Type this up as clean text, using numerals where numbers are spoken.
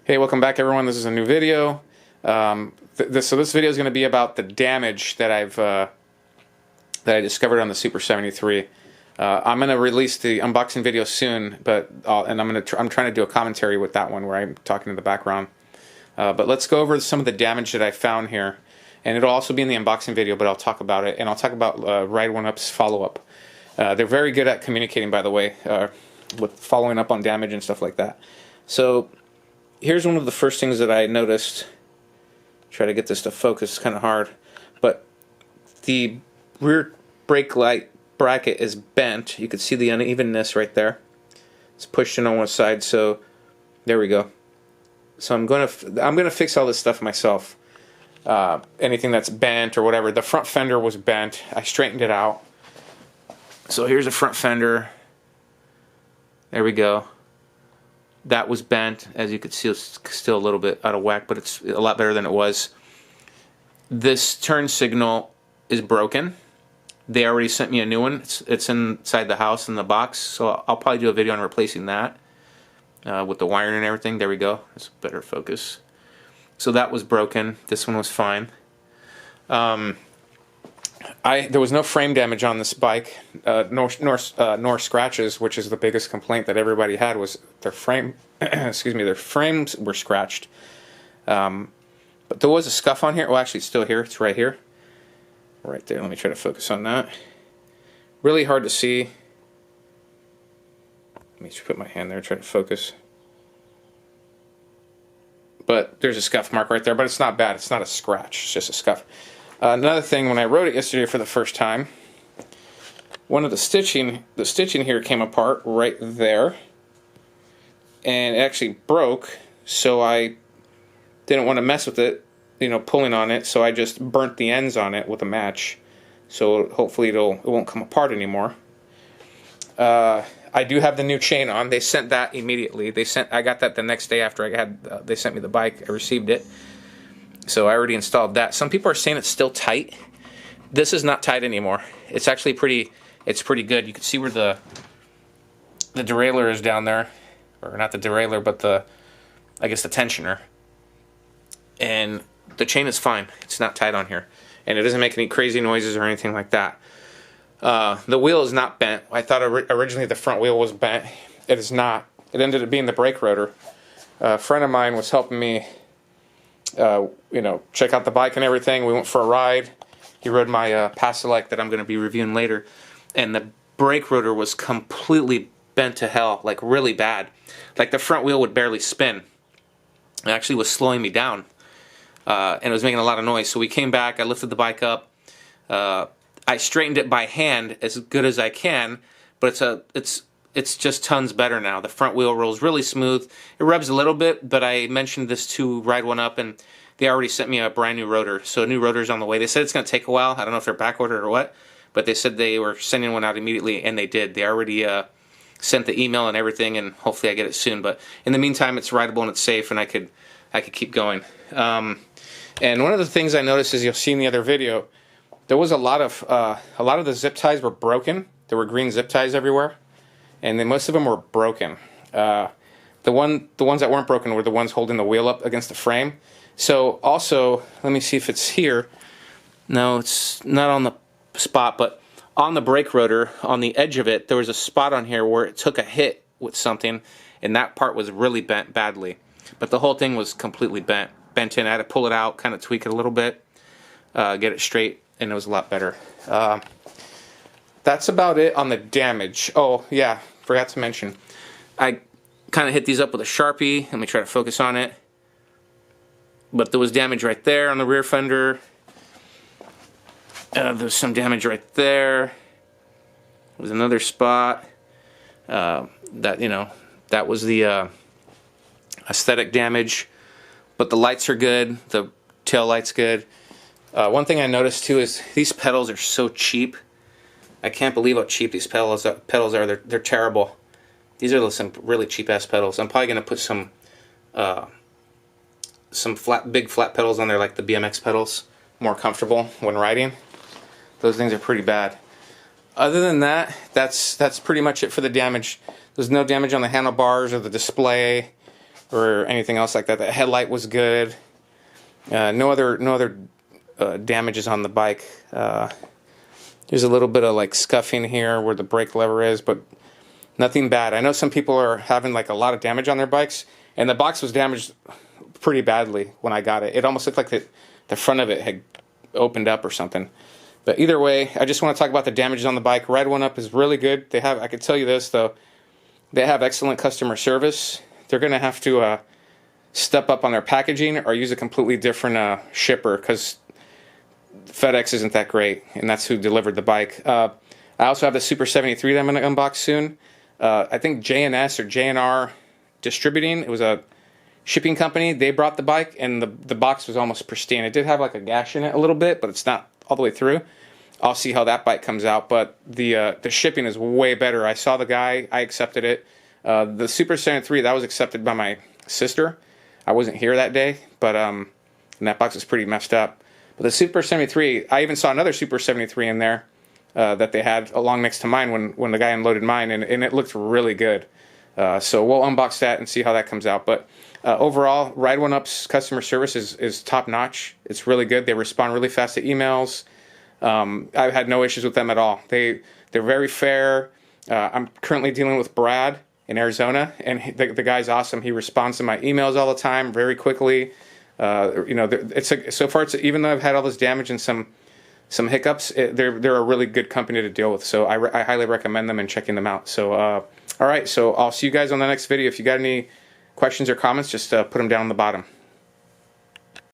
Hey, welcome back everyone. This is a new video. So this video is going to be about the damage that I discovered on the Super 73. I'm going to release the unboxing video soon, I'm trying to do a commentary with that one where I'm talking in the background. But let's go over some of the damage that I found here, and it'll also be in the unboxing video, but I'll talk about it, and I'll talk about Ride1Up's follow-up. They're very good at communicating, by the way, with following up on damage and stuff like that. So here's one of the first things that I noticed. Try to get this to focus, kind of hard, but the rear brake light bracket is bent. You can see the unevenness right there. It's pushed in on one side, so there we go. So I'm gonna fix all this stuff myself. Anything that's bent or whatever. The front fender was bent. I straightened it out. So here's a front fender. There we go. That was bent. As you can see, it's still a little bit out of whack, but it's a lot better than it was. This turn signal is broken. They already sent me a new one. It's inside the house in the box, so I'll probably do a video on replacing that with the wiring and everything. There we go. That's a better focus. So that was broken. This one was fine. There was no frame damage on this bike, nor scratches, which is the biggest complaint that everybody had, was their frame. Excuse me, their frames were scratched. But there was a scuff on here. Well, actually, it's still here. It's right here, right there. Let me try to focus on that. Really hard to see. Let me just put my hand there, try to focus. But there's a scuff mark right there. But it's not bad. It's not a scratch. It's just a scuff. Another thing, when I rode it yesterday for the first time, one of the stitching here came apart right there, and it actually broke. So I didn't want to mess with it, pulling on it. So I just burnt the ends on it with a match. So hopefully it won't come apart anymore. I do have the new chain on. They sent that immediately. I got that the next day after they sent me the bike. I received it. So I already installed that. Some people are saying it's still tight. This is not tight anymore. It's actually pretty good. You can see where the derailleur is down there. Or not the derailleur, but I guess the tensioner. And the chain is fine. It's not tight on here. And it doesn't make any crazy noises or anything like that. The wheel is not bent. I thought originally the front wheel was bent. It is not. It ended up being the brake rotor. A friend of mine was helping me check out the bike and everything. We went for a ride. He rode my Pasolite that I'm going to be reviewing later, and the brake rotor was completely bent to hell, like really bad. Like the front wheel would barely spin. It actually was slowing me down, and it was making a lot of noise. So we came back. I lifted the bike up. I straightened it by hand as good as I can, but it's just tons better now. The front wheel rolls really smooth. It rubs a little bit, but I mentioned this to Ride1Up, and they already sent me a brand new rotor. So a new rotor's on the way. They said it's going to take a while. I don't know if they're back ordered or what, but they said they were sending one out immediately, and they did. They already sent the email and everything, and hopefully I get it soon. But in the meantime, it's rideable and it's safe, and I could keep going. And one of the things I noticed is, you'll see in the other video, there was a lot of the zip ties were broken. There were green zip ties everywhere. And then most of them were broken. The ones that weren't broken were the ones holding the wheel up against the frame. So also, let me see if it's here. No, it's not on the spot, but on the brake rotor, on the edge of it, there was a spot on here where it took a hit with something, and that part was really bent badly. But the whole thing was completely bent in. I had to pull it out, kind of tweak it a little bit, get it straight, and it was a lot better. That's about it on the damage. Oh, yeah, forgot to mention. I kind of hit these up with a Sharpie. Let me try to focus on it. But there was damage right there on the rear fender. There's some damage right there. There's another spot. That was the aesthetic damage. But the lights are good. The tail light's good. One thing I noticed too is these pedals are so cheap. I can't believe how cheap these pedals are. They're terrible. These are some really cheap-ass pedals. I'm probably going to put some big flat pedals on there, like the BMX pedals. More comfortable when riding. Those things are pretty bad. Other than that, that's pretty much it for the damage. There's no damage on the handlebars or the display. or anything else like that. The headlight was good. No other damages on the bike. There's a little bit of like scuffing here where the brake lever is, but nothing bad. I know some people are having like a lot of damage on their bikes, and the box was damaged pretty badly when I got it. It almost looked like the front of it had opened up or something. But either way, I just want to talk about the damages on the bike. Ride1Up is really good. They have, I can tell you this though, they have excellent customer service. They're going to have to step up on their packaging or use a completely different shipper, because FedEx isn't that great, and that's who delivered the bike. I also have the Super 73 that I'm going to unbox soon. I think JNS or JNR Distributing, it was a shipping company. They brought the bike, and the box was almost pristine. It did have like a gash in it a little bit, but it's not all the way through. I'll see how that bike comes out, but the shipping is way better. I saw the guy, I accepted it. The Super 73, that was accepted by my sister. I wasn't here that day, but and that box was pretty messed up. But the Super 73, I even saw another Super 73 in there that they had along next to mine when the guy unloaded mine, and it looked really good. So we'll unbox that and see how that comes out. But overall, Ride1Up's customer service is top notch. It's really good. They respond really fast to emails. I've had no issues with them at all. They're very fair. I'm currently dealing with Brad in Arizona, and the guy's awesome. He responds to my emails all the time, very quickly. You know, so far, even though I've had all this damage and some hiccups, they're a really good company to deal with. So I highly recommend them and checking them out. So all right, so I'll see you guys on the next video. If you got any questions or comments, just put them down on the bottom.